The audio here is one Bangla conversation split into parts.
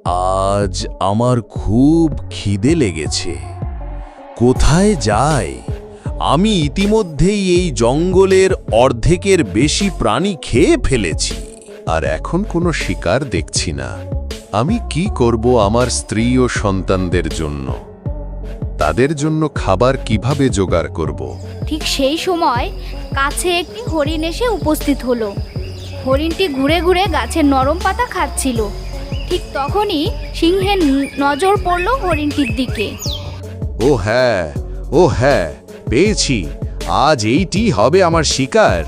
আজ আমার খুব খিদে লেগেছে। কোথায় যাই? আমি ইতিমধ্যেই এই জঙ্গলের অর্ধেকের বেশি প্রাণী খেয়ে ফেলেছি, আর এখন কোনো শিকার দেখছি না। আমি কি করব আমার স্ত্রী ও সন্তানদের জন্য? তাদের জন্য খাবার কিভাবে জোগাড় করব? ঠিক সেই সময় কাছে একটি হরিণ এসে উপস্থিত হলো। হরিণটি ঘুরে ঘুরে গাছের নরম পাতা খাচ্ছিল। ঠিক তখনই সিংহের নজর পড়ল হরিণটির দিকে। ও হ্যাঁ, পেয়েছি। আজ এইটি হবে আমার শিকার।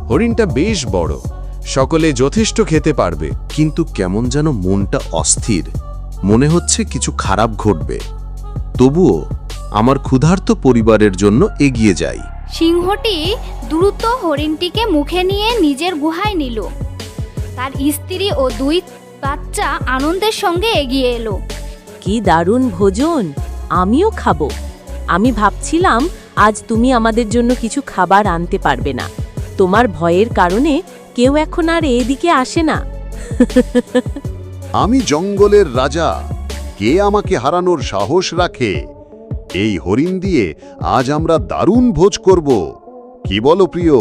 হরিণটা বেশ বড়, সকলে যথেষ্ট খেতে পারবে। কিন্তু কেমন যেন মনটা অস্থির, মনে হচ্ছে কিছু খারাপ ঘটবে। তবুও আমার ক্ষুধার্ত পরিবারের জন্য এগিয়ে যাই। সিংহটি দ্রুত হরিণটিকে মুখে নিয়ে নিজের গুহায় নিল। তার স্ত্রী ও 2 বাচ্চা আনন্দের সঙ্গে এগিয়ে এলো। কি দারুণ ভোজন! আমিও খাবো। আমি ভাবছিলাম আজ তুমি আমাদের জন্য কিছু খাবার আনতে পারবে না। তোমার ভয়ের কারণে কেউ এখন আর এদিকে আসে না। আমি জঙ্গলের রাজা, কে আমাকে হারানোর সাহস রাখে? এই হরিণ দিয়ে আজ আমরা দারুণ ভোজ করব। কি বলো প্রিয়?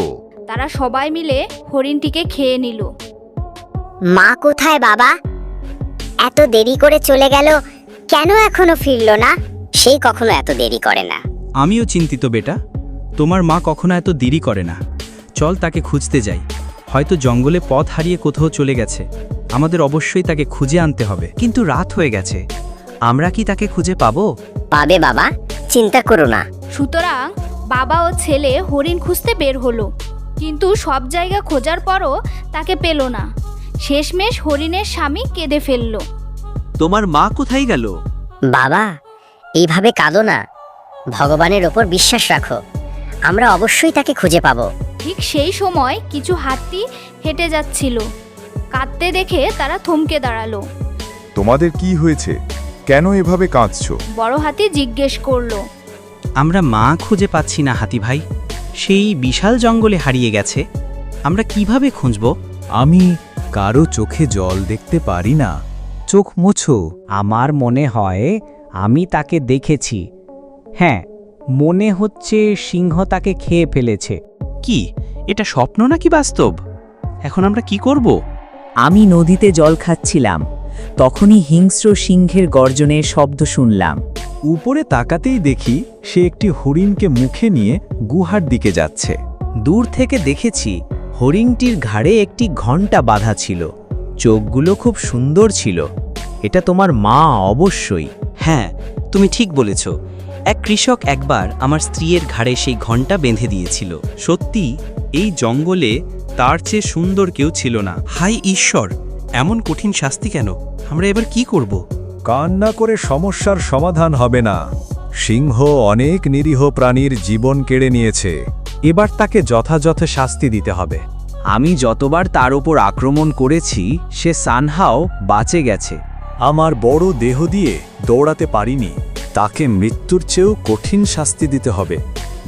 তারা সবাই মিলে হরিণটিকে খেয়ে নিল। মা কোথায় বাবা? এত দেরি করে চলে গেল, কেন এখনো ফিরলো না? সেই কখনো এত দেরি করে না। আমিও চিন্তিত বেটা, তোমার মা কখনো এত দেরি করে না। চল তাকে খুঁজতে যাই। হয়তো জঙ্গলে পথ হারিয়ে কোথাও চলে গেছে। আমাদের অবশ্যই তাকে খুঁজে আনতে হবে। কিন্তু রাত হয়ে গেছে, আমরা কি তাকে খুঁজে পাবো? পাবে বাবা, চিন্তা করো না। সুতরাং বাবা ও ছেলে হরিণ খুঁজতে বের হলো, কিন্তু সব জায়গা খোঁজার পরও তাকে পেল না। শেষমেশ হরিণের স্বামী কেঁদে ফেলল। তোমার মা কোথায় গেল? বাবা, এইভাবে কাঁদো না। ভগবানের ওপর বিশ্বাস রাখো, আমরা অবশ্যই তাকে খুঁজে পাবো। ঠিক সেই সময় কিছু হাতি হেঁটে যাচ্ছিল। কাঁদতে দেখে তারা থমকে দাঁড়ালো। তোমাদের কি হয়েছে? কেন এভাবে কাঁদছো? বড় হাতি জিজ্ঞেস করলো। আমরা মা খুঁজে পাচ্ছি না হাতি ভাই, সেই বিশাল জঙ্গলে হারিয়ে গেছে। আমরা কিভাবে খুঁজব? আমি কারো চোখে জল দেখতে পারি না। চোখ মুছো। আমার মনে হয় আমি তাকে দেখেছি। হ্যাঁ, মনে হচ্ছে সিংহ তাকে খেয়ে ফেলেছে। কি এটা স্বপ্ন নাকি বাস্তব? এখন আমরা কি করব? আমি নদীতে জল খাচ্ছিলাম, তখনই হিংস্র সিংহের গর্জনের শব্দ শুনলাম। উপরে তাকাতেই দেখি সে একটি হরিণকে মুখে নিয়ে গুহার দিকে যাচ্ছে। দূর থেকে দেখেছি হরিণটির ঘাড়ে একটি ঘণ্টা বাঁধা ছিল। চোখগুলো খুব সুন্দর ছিল। এটা তোমার মা অবশ্যই। হ্যাঁ, তুমি ঠিক বলেছ। এক কৃষক একবার আমার স্ত্রীর ঘাড়ে সেই ঘণ্টা বেঁধে দিয়েছিল। সত্যি এই জঙ্গলে তার চেয়ে সুন্দর কেউ ছিল না। হাই ঈশ্বর, এমন কঠিন শাস্তি কেন? আমরা এবার কি করব? কান্না করে সমস্যার সমাধান হবে না। সিংহ অনেক নিরীহ প্রাণীর জীবন কেড়ে নিয়েছে। এবার তাকে যথাযথ শাস্তি দিতে হবে। আমি যতবার তার ওপর আক্রমণ করেছি সে সানহাও বাঁচে গেছে। আমার বড় দেহ দিয়ে দৌড়াতে পারিনি। তাকে মৃত্যুর চেয়েও কঠিন শাস্তি দিতে হবে,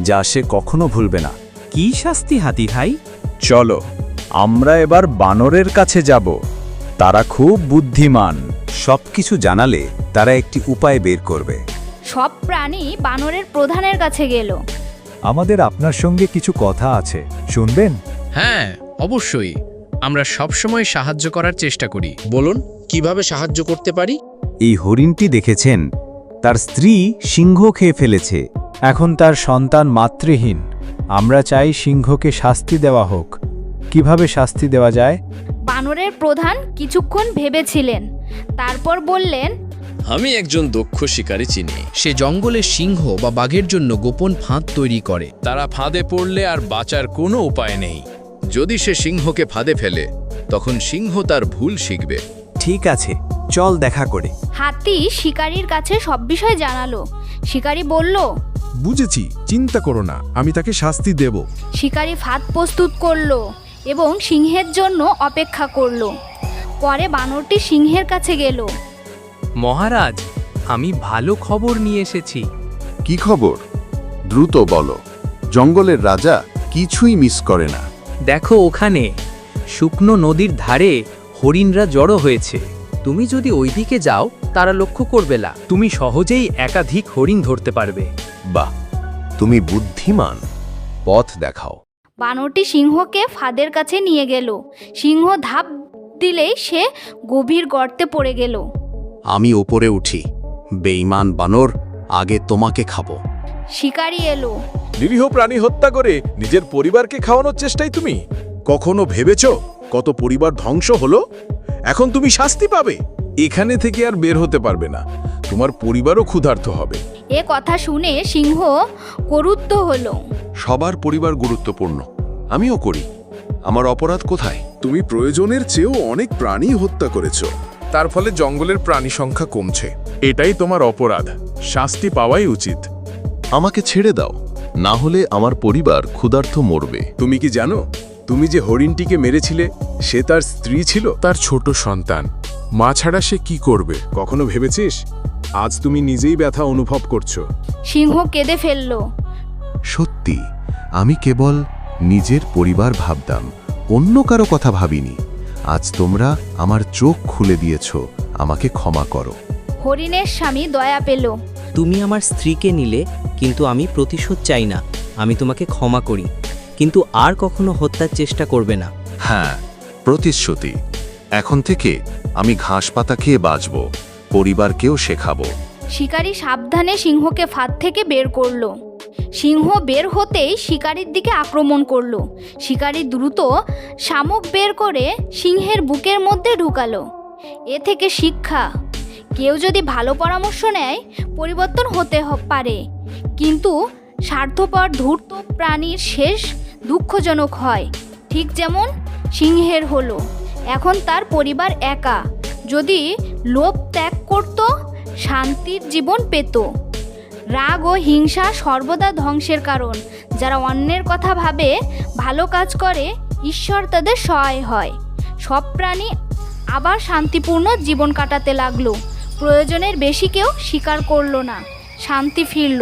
যা সে কখনো ভুলবে না। কি শাস্তি হাতি ভাই? চলো, আমরা এবার বানরের কাছে যাব। তারা খুব বুদ্ধিমান। সবকিছু জানালে তারা একটি উপায় বের করবে। সব প্রাণী বানরের প্রধানের কাছে গেল। আমাদের আপনার সঙ্গে কিছু কথা আছে, শুনবেন? হ্যাঁ, অবশ্যই। আমরা সবসময় সাহায্য করার চেষ্টা করি। বলুন, কিভাবে সাহায্য করতে পারি? এই হরিণটি দেখেছেন, তার স্ত্রী সিংহ খেয়ে ফেলেছে। এখন তার সন্তান মাতৃহীন। আমরা চাই সিংহকে শাস্তি দেওয়া হোক। কিভাবে শাস্তি দেওয়া যায়? বানরের প্রধান কিছুক্ষণ ভেবেছিলেন, তারপর বললেন, আমি একজন দক্ষ শিকারী চিনি। সে জঙ্গলে সিংহ বা বাঘের জন্য গোপন ফাঁদ তৈরি করে। তারা ফাঁদে পড়লে আর বাঁচার কোনো উপায় নেই। যদি সে সিংহকে ফাঁদে ফেলে, তখন সিংহ তার ভুল শিখবে। ঠিক আছে, চল দেখা করে। হাতি শিকারীর কাছে সব বিষয় জানালো। শিকারী বলল, বুঝেছি, চিন্তা করো না, আমি তাকে শাস্তি দেব। শিকারী ফাঁদ প্রস্তুত করলো এবং সিংহের জন্য অপেক্ষা করলো। পরে বানরটি সিংহের কাছে গেল। মহারাজ, আমি ভালো খবর নিয়ে এসেছি। কি খবর? দ্রুত বলো। জঙ্গলের রাজা কিছুই মিস করে না। দেখো ওখানে, শুকনো নদীর ধারে হরিণরা জড়ো হয়েছে। তুমি যদি ওইদিকে যাও তারা লক্ষ্য করবে না। তুমি সহজেই একাধিক হরিণ ধরতে পারবে। বাহ, তুমি বুদ্ধিমান। পথ দেখাও। বানরটি সিংহকে ফাঁদের কাছে নিয়ে গেল। সিংহ ধাপ দিলেই সে গভীর গর্তে পড়ে গেল। আমি ওপরে উঠি। বেঈমান বানর, আগে তোমাকে খাবো। শিকারি এলো। নিরীহ প্রাণী হত্যা করে নিজের পরিবারকে খাওয়ানোর চেষ্টাই তুমি কখনো ভেবেছো কত পরিবার ধ্বংস হলো? এখন তুমি শাস্তি পাবে। এখানে থেকে আর বের হতে পারবে না, তোমার পরিবারও ক্ষুধার্ত হবে। এ কথা শুনে সিংহ ক্রুদ্ধ হলো। সবার পরিবার গুরুত্বপূর্ণ, আমিও করি। আমার অপরাধ কোথায়? তুমি প্রয়োজনের চেয়েও অনেক প্রাণী হত্যা করেছো, তার ফলে জঙ্গলের প্রাণী সংখ্যা কমছে। এটাই তোমার অপরাধ, শাস্তি পাওয়াই উচিত। আমাকে ছেড়ে দাও, না হলে আমার পরিবার ক্ষুধার্ত মরবে। তুমি কি জানো, তুমি যে হরিণটিকে মেরেছিলে সে তার স্ত্রী ছিল, তার ছোট সন্তান। মা ছাড়া সে কি করবে? কখনো ভেবেছিস? আজ তুমি নিজেই ব্যথা অনুভব করছো। সিংহ কেঁদে ফেলল। সত্যি, আমি কেবল নিজের পরিবার ভাবতাম, অন্য কারো কথা ভাবিনি। আজ তোমরা আমার চোখ খুলে দিয়েছো, আমাকে ক্ষমা করো। হরিণের স্বামী দয়া পেল। তুমি আমার স্ত্রীকে নিলে, কিন্তু আমি প্রতিশোধ চাই না। আমি তোমাকে ক্ষমা করি, কিন্তু আর কখনো হত্যার চেষ্টা করবে না। হ্যাঁ, প্রতিশ্রুতি। এখন থেকে আমি ঘাস পাতা খেয়ে বাঁচব, পরিবারকেও শেখাবো। শিকারী সাবধানে সিংহকে ফাঁদ থেকে বের করলো। সিংহ বের হতেই শিকারীর দিকে আক্রমণ করলো। শিকারী দ্রুত শামুক বের করে সিংহের বুকের মধ্যে ঢুকালো। এ থেকে শিক্ষা, কেউ যদি ভালো পরামর্শ নেয় পরিবর্তন হতে পারে, কিন্তু স্বার্থপর ধূর্ত প্রাণীর শেষ দুঃখজনক হয়। ঠিক যেমন সিংহের হলো। এখন তার পরিবার একা। যদি লোভ ত্যাগ করত, শান্তির জীবন পেত। রাগ ও হিংসা সর্বদা ধ্বংসের কারণ। যারা অন্যের কথা ভাবে, ভালো কাজ করে, ঈশ্বর তাদের সহায় হয়। সব প্রাণী আবার শান্তিপূর্ণ জীবন কাটাতে লাগলো। প্রয়োজনের বেশি কেউ স্বীকার করলো না, শান্তি ফিরল।